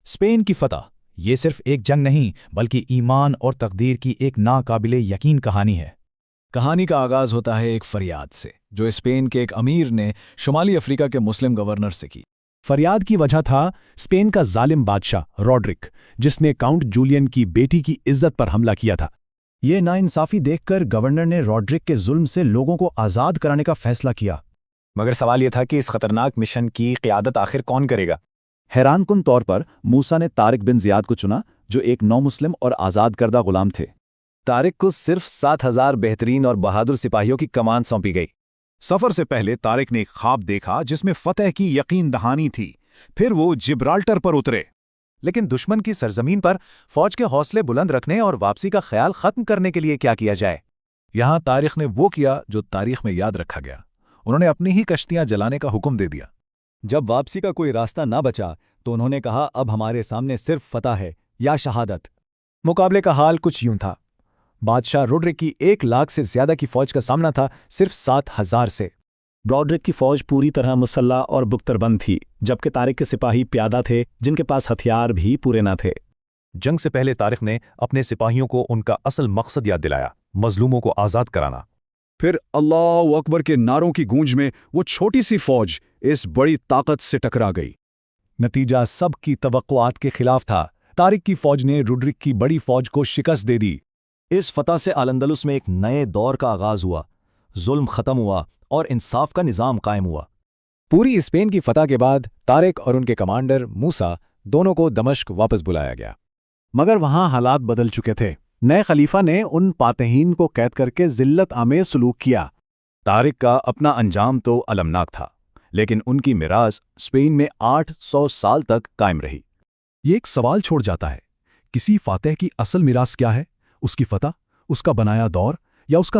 Spain کی فتح یہ صرف ایک جنگ نہیں بلکہ ایمان اور تقدیر کی ایک ناقابل یقین کہانی ہے۔ کہانی کا آغاز ہوتا ہے ایک فریاد سے جو اسپین کے ایک امیر نے شمالی افریقہ کے مسلم گورنر سے کی۔ فریاد کی وجہ تھا اسپین کا ظالم بادشاہ روڈرک، جس نے کاؤنٹ جولین کی بیٹی کی عزت پر حملہ کیا تھا۔ یہ ناانصافی دیکھ کر گورنر نے روڈرک کے ظلم سے لوگوں کو آزاد کرانے کا فیصلہ کیا۔ مگر سوال یہ تھا کہ اس خطرناک مشن کی قیادت آخر کون کرے گا؟ حیران کن طور پر موسیٰ نے طارق بن زیاد کو چنا، جو ایک نو مسلم اور آزاد کردہ غلام تھے۔ طارق کو صرف 7,000 بہترین اور بہادر سپاہیوں کی کمان سونپی گئی۔ سفر سے پہلے طارق نے ایک خواب دیکھا جس میں فتح کی یقین دہانی تھی۔ پھر وہ جبرالٹر پر اترے، لیکن دشمن کی سرزمین پر فوج کے حوصلے بلند رکھنے اور واپسی کا خیال ختم کرنے کے لیے کیا کیا جائے؟ یہاں طارق نے وہ کیا جو تاریخ میں یاد رکھا گیا۔ انہوں نے اپنی ہی کشتیاں جلانے کا حکم دے دیا۔ جب واپسی کا کوئی راستہ نہ بچا تو انہوں نے کہا اب ہمارے سامنے صرف فتح ہے یا شہادت۔ مقابلے کا حال کچھ یوں تھا۔ بادشاہ روڈرک کی 1,00,000 سے زیادہ کی فوج کا سامنا تھا صرف 7,000 سے۔ روڈرک کی فوج پوری طرح مسلح اور بختربند تھی، جبکہ طارق کے سپاہی پیادہ تھے جن کے پاس ہتھیار بھی پورے نہ تھے۔ جنگ سے پہلے طارق نے اپنے سپاہیوں کو ان کا اصل مقصد یاد دلایا، مظلوموں کو آزاد کرانا۔ پھر اللہ اکبر کے نعروں کی گونج میں وہ چھوٹی سی فوج اس بڑی طاقت سے ٹکرا گئی۔ نتیجہ سب کی توقعات کے خلاف تھا۔ طارق کی فوج نے روڈرک کی بڑی فوج کو شکست دے دی۔ اس فتح سے الاندلس میں ایک نئے دور کا آغاز ہوا، ظلم ختم ہوا اور انصاف کا نظام قائم ہوا۔ پوری اسپین کی فتح کے بعد طارق اور ان کے کمانڈر موسیٰ دونوں کو دمشق واپس بلایا گیا۔ مگر وہاں حالات بدل چکے تھے۔ نئے خلیفہ نے ان فاتحین کو قید کر کے ذلت آمیز سلوک کیا۔ طارق کا اپنا انجام تو المناک تھا، لیکن ان کی میراث اسپین میں 800 سال تک قائم رہی۔ یہ ایک سوال چھوڑ جاتا ہے، کسی فاتح کی اصل میراث کیا ہے؟ اس کی فتح، اس کا بنایا دور، یا اس کا